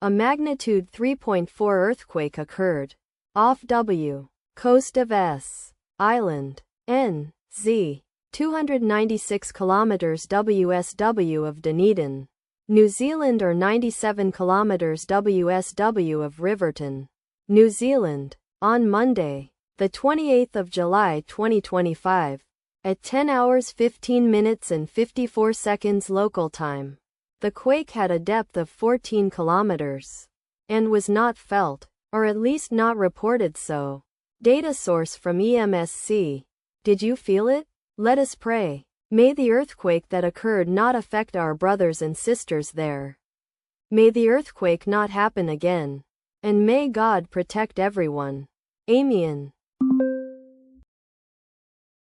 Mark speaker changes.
Speaker 1: A magnitude 3.4 earthquake occurred off W. coast of S. Island, N.Z. 296 kilometers WSW of Dunedin, New Zealand, or 97 kilometers WSW of Riverton, New Zealand, on Monday, the 28th of July 2025, at 10 hours 15 minutes and 54 seconds local time. The quake had a depth of 14 kilometers and was not felt, or at least not reported so. Data source from EMSC. Did you feel it? Let us pray. May the earthquake that occurred not affect our brothers and sisters there. May the earthquake not happen again. And may God protect everyone. Amen.